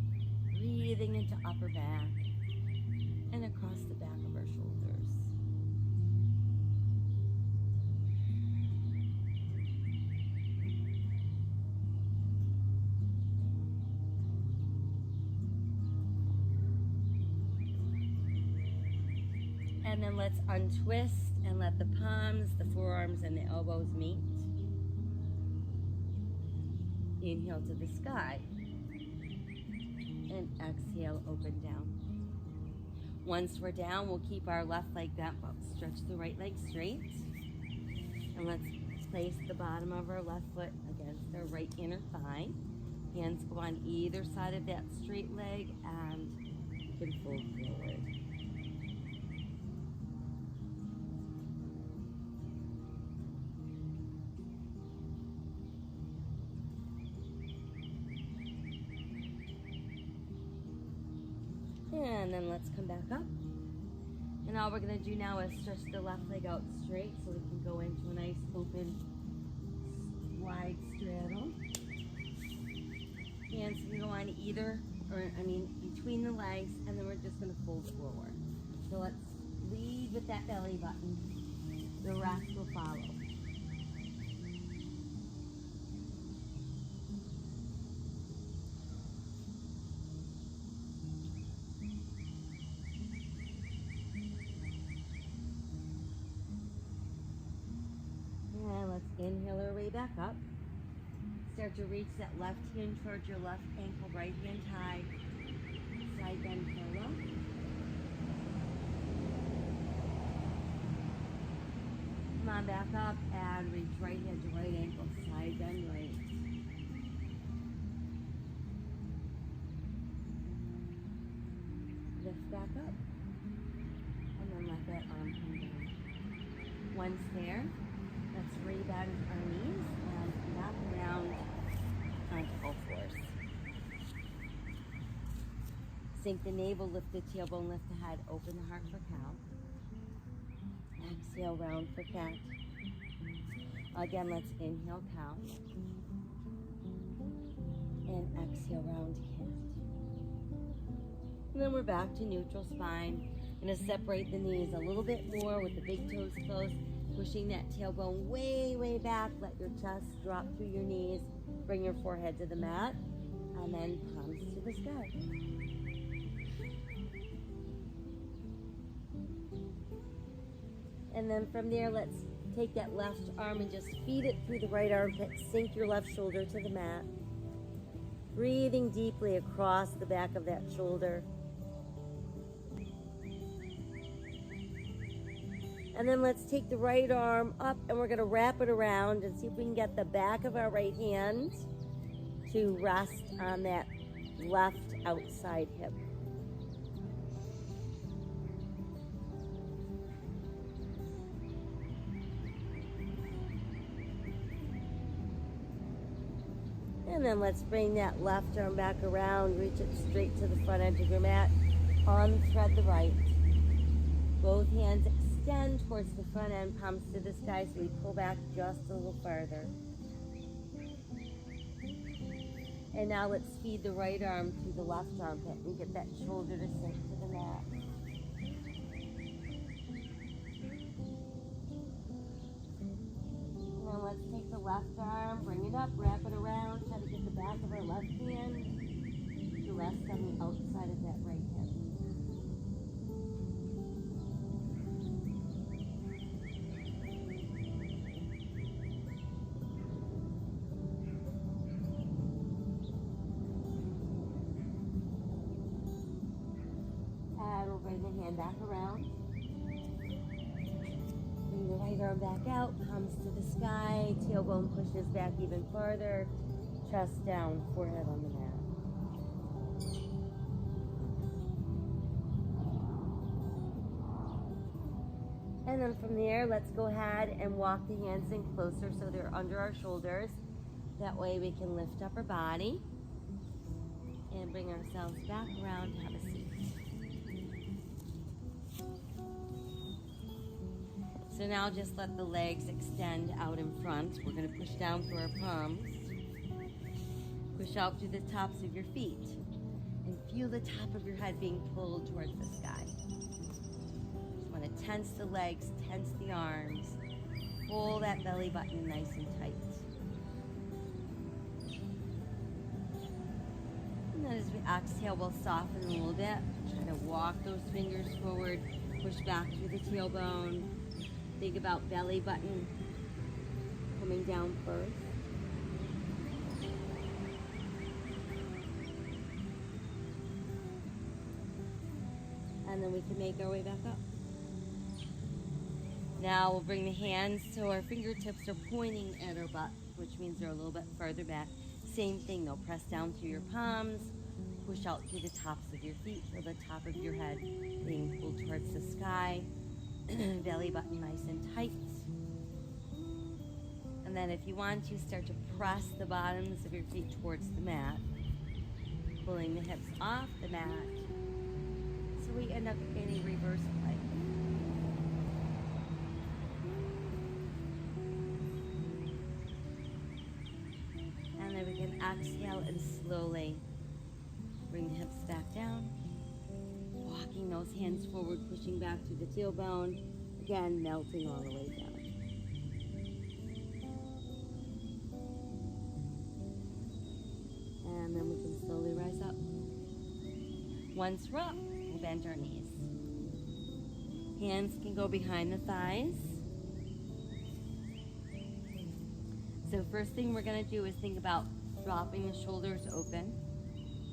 Breathing into upper back and across the back of our shoulders. And then let's untwist and let the palms, the forearms, and the elbows meet. Inhale to the sky. And exhale, open down. Once we're down, we'll keep our left leg bent, but stretch the right leg straight. And let's place the bottom of our left foot against our right inner thigh. Hands go on either side of that straight leg, and you can fold forward. And then let's come back up. And all we're gonna do now is stretch the left leg out straight so we can go into a nice open, wide straddle. Hands can go on either, between the legs, and then we're just gonna fold forward. So let's lead with that belly button. The rest will follow. And let's inhale our way back up. Start to reach that left hand towards your left ankle, right hand high. Side bend pillow. Come on back up and reach right hand to right ankle, side bend right. Lift back up. And then let that arm come down. Once there, let's rebend our knees and wrap around onto all fours. Sink the navel, lift the tailbone, lift the head, open the heart for cow. Exhale, round for cat. Again, let's inhale, cow. And exhale, round cat. And then we're back to neutral spine. Gonna separate the knees a little bit more with the big toes closed, pushing that tailbone way, way back. Let your chest drop through your knees. Bring your forehead to the mat, and then palms to the sky. And then from there, let's take that left arm and just feed it through the right armpit. Sink your left shoulder to the mat. Breathing deeply across the back of that shoulder. And then let's take the right arm up and we're gonna wrap it around and see if we can get the back of our right hand to rest on that left outside hip. And then let's bring that left arm back around, reach it straight to the front edge of your mat. Unthread the right. Both hands extend towards the front end, palms to the sky, so we pull back just a little farther. And now let's feed the right arm through the left armpit and get that shoulder to sink to the mat. And then let's take the left arm, bring it up, wrap it around, try to get the back of our left hand to rest on the outside of that right hip. Bring the hand back around. Bring the right arm back out, palms to the sky, tailbone pushes back even farther, chest down, forehead on the mat. And then from there, let's go ahead and walk the hands in closer so they're under our shoulders. That way we can lift up our body and bring ourselves back around to have a seat. So now just let the legs extend out in front. We're going to push down through our palms. Push out through the tops of your feet. And feel the top of your head being pulled towards the sky. Just want to tense the legs, tense the arms. Pull that belly button nice and tight. And then as we exhale, we'll soften a little bit. Try to walk those fingers forward. Push back through the tailbone. Think about belly button coming down first. And then we can make our way back up. Now we'll bring the hands so our fingertips are pointing at our butt, which means they're a little bit further back. Same thing though, press down through your palms, push out through the tops of your feet, feel the top of your head being pulled towards the sky. Belly button nice and tight. And then if you want to, start to press the bottoms of your feet towards the mat, pulling the hips off the mat, we end up in a reverse plank. And then we can exhale and slowly bring the hips back down. Walking those hands forward, pushing back to the tailbone. Again, melting all the way down. And then we can slowly rise up. Once we're up, we'll bend our knees. Hands can go behind the thighs. So first thing we're going to do is think about dropping the shoulders open,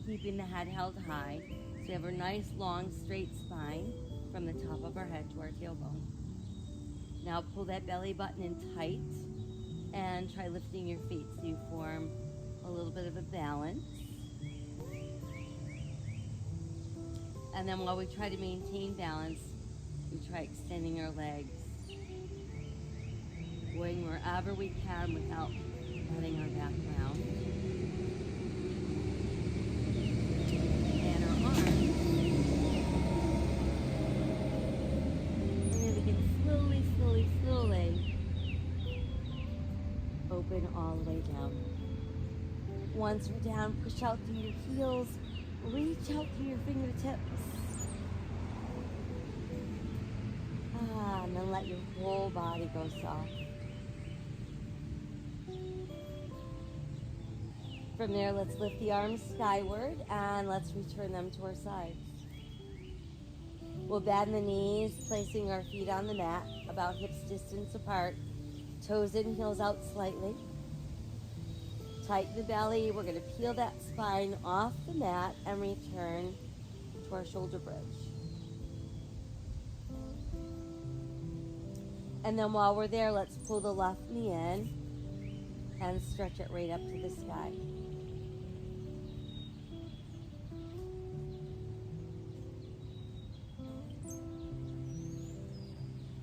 keeping the head held high, so we have a nice long straight spine from the top of our head to our tailbone. Now pull that belly button in tight and try lifting your feet so you form a little bit of a balance. And then while we try to maintain balance, we try extending our legs, going wherever we can without letting our back round. And our arms. And then we can slowly, slowly, slowly open all the way down. Once we're down, push out through your heels, reach out through your fingertips. And then let your whole body go soft. From there, let's lift the arms skyward and let's return them to our sides. We'll bend the knees, placing our feet on the mat, about hips distance apart, toes in, heels out slightly. Tighten the belly. We're going to peel that spine off the mat and return to our shoulder bridge. And then while we're there, let's pull the left knee in and stretch it right up to the sky.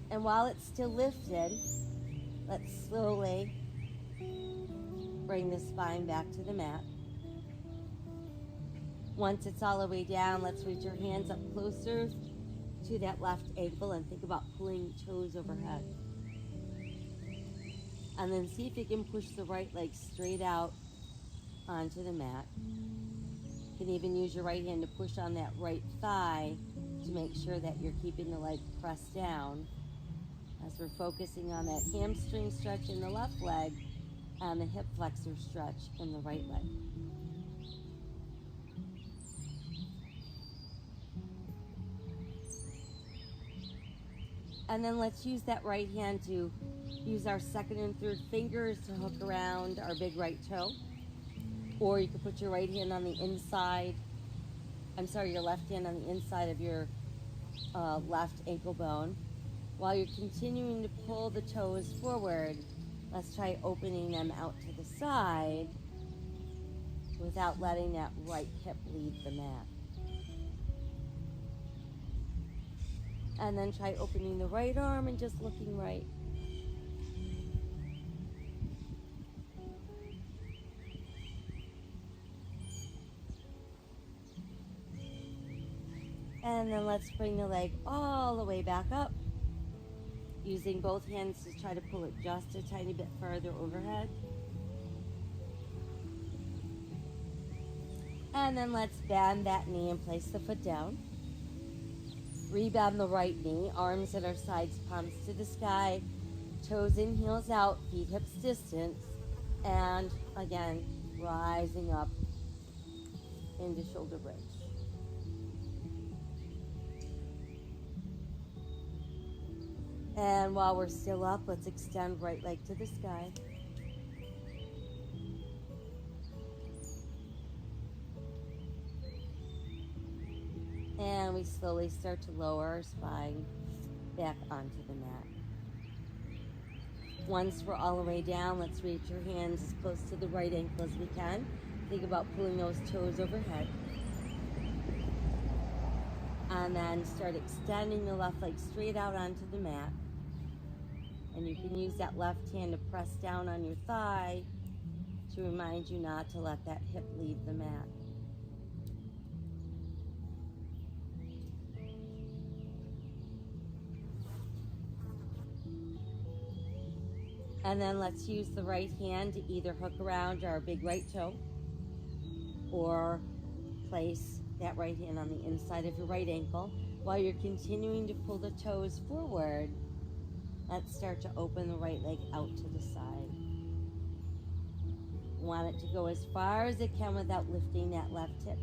And while it's still lifted, let's slowly bring the spine back to the mat. Once it's all the way down, let's reach our hands up closer to that left ankle and think about pulling toes overhead. And then see if you can push the right leg straight out onto the mat. You can even use your right hand to push on that right thigh to make sure that you're keeping the leg pressed down as we're focusing on that hamstring stretch in the left leg and the hip flexor stretch in the right leg. And then let's use that right hand to use our second and third fingers to hook around our big right toe. Or you could put your right hand on the inside, your left hand on the inside of your left ankle bone. While you're continuing to pull the toes forward, let's try opening them out to the side without letting that right hip leave the mat. And then try opening the right arm and just looking right. And then let's bring the leg all the way back up, using both hands to try to pull it just a tiny bit further overhead. And then let's bend that knee and place the foot down. Rebend the right knee, arms at our sides, palms to the sky, toes in, heels out, feet hips distance, and again, rising up into shoulder bridge. And while we're still up, let's extend right leg to the sky. And we slowly start to lower our spine back onto the mat. Once we're all the way down, let's reach your hands as close to the right ankle as we can. Think about pulling those toes overhead. And then start extending the left leg straight out onto the mat. And you can use that left hand to press down on your thigh to remind you not to let that hip leave the mat. And then let's use the right hand to either hook around our big right toe or place that right hand on the inside of your right ankle. While you're continuing to pull the toes forward, let's start to open the right leg out to the side. Want it to go as far as it can without lifting that left hip.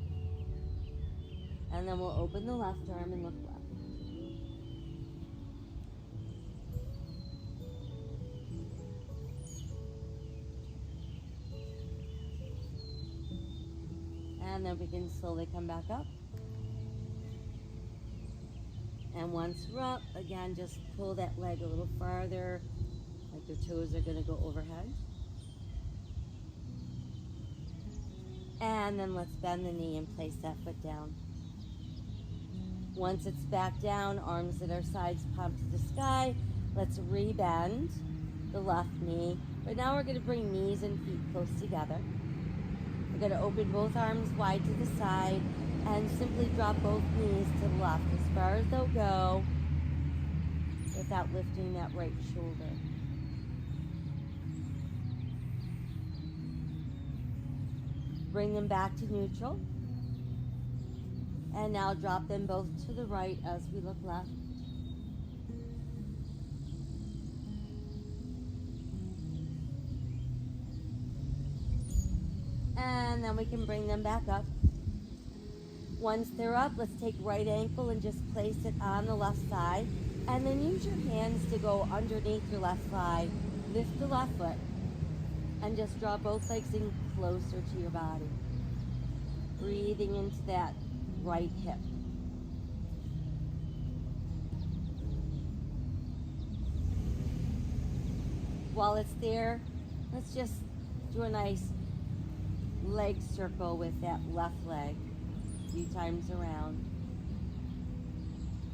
And then we'll open the left arm and look left. And then we can slowly come back up. And once we're up, again, just pull that leg a little farther, like your toes are going to go overhead. And then let's bend the knee and place that foot down. Once it's back down, arms at our sides, palm to the sky. Let's rebend the left knee. But now we're going to bring knees and feet close together. We're going to open both arms wide to the side and simply drop both knees to the left as far as they'll go without lifting that right shoulder. Bring them back to neutral. And now drop them both to the right as we look left. And then we can bring them back up. Once they're up, let's take right ankle and just place it on the left side. And then use your hands to go underneath your left thigh. Lift the left foot. And just draw both legs in closer to your body. Breathing into that right hip. While it's there, let's just do a nice leg circle with that left leg a few times around.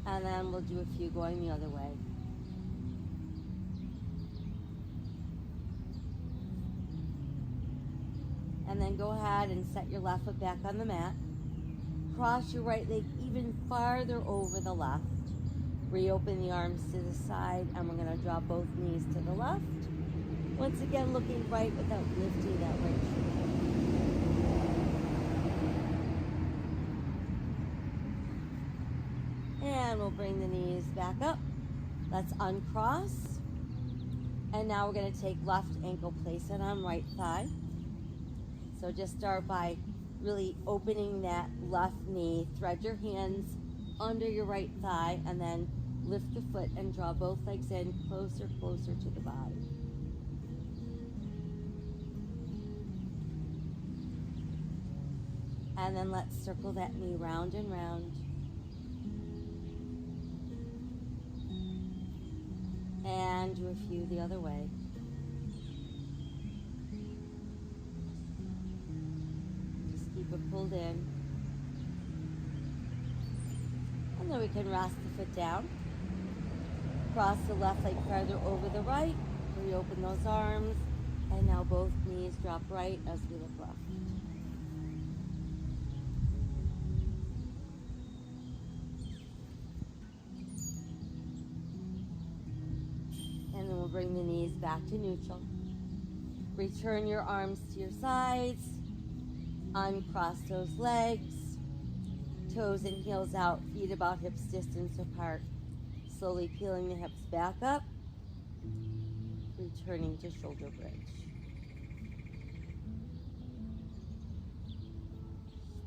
And then we'll do a few going the other way. And then go ahead and set your left foot back on the mat. Cross your right leg even farther over the left. Reopen the arms to the side, and we're going to drop both knees to the left. Once again, looking right without lifting that right shoulder. And we'll bring the knees back up. Let's uncross. And now we're going to take left ankle, place it on right thigh. So just start by really opening that left knee. Thread your hands under your right thigh and then lift the foot and draw both legs in closer to the body. And then let's circle that knee round and round. And do a few the other way. Keep it pulled in. And then we can rest the foot down. Cross the left leg farther over the right. Reopen those arms. And now both knees drop right as we look left. And then we'll bring the knees back to neutral. Return your arms to your sides. Uncross those legs, toes and heels out, feet about hips distance apart. Slowly peeling the hips back up, returning to shoulder bridge.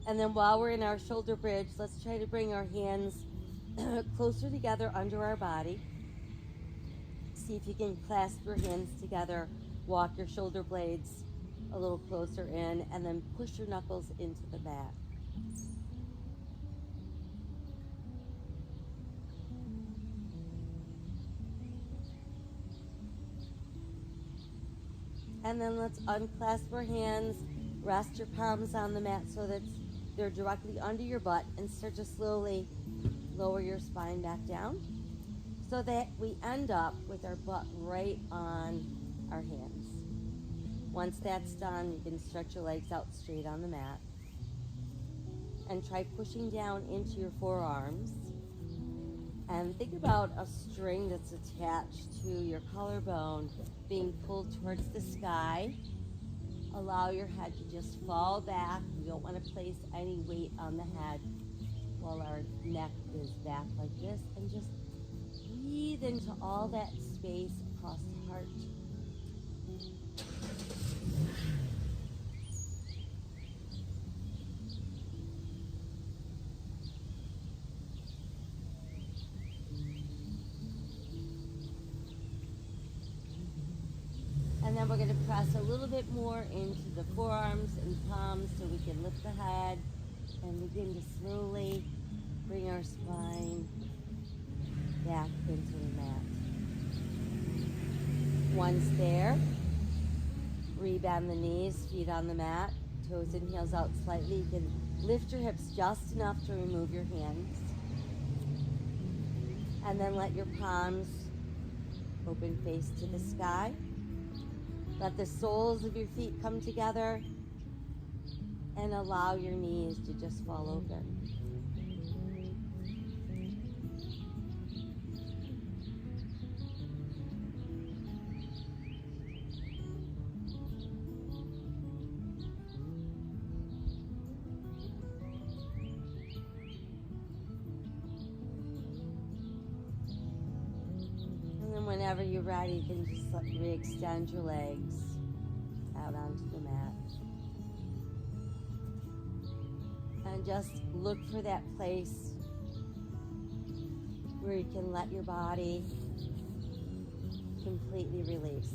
And then while we're in our shoulder bridge, let's try to bring our hands closer together under our body. See if you can clasp your hands together, walk your shoulder blades a little closer in, and then push your knuckles into the mat. And then let's unclasp our hands, rest your palms on the mat so that they're directly under your butt, and start to slowly lower your spine back down so that we end up with our butt right on our hands. Once that's done, you can stretch your legs out straight on the mat. And try pushing down into your forearms. And think about a string that's attached to your collarbone being pulled towards the sky. Allow your head to just fall back. You don't want to place any weight on the head while our neck is back like this. And just breathe into all that space across the heart. And then we're going to press a little bit more into the forearms and palms so we can lift the head and begin to slowly bring our spine back into the mat. Once there, rebend the knees, feet on the mat, toes and heels out slightly. You can lift your hips just enough to remove your hands. And then let your palms open face to the sky. Let the soles of your feet come together and allow your knees to just fall open. Whenever you're ready, you can just re-extend your legs out onto the mat. And just look for that place where you can let your body completely release.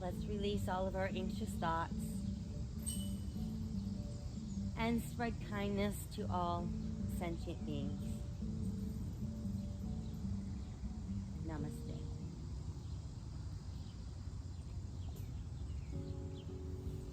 Let's release all of our anxious thoughts and spread kindness to all sentient beings. Namaste.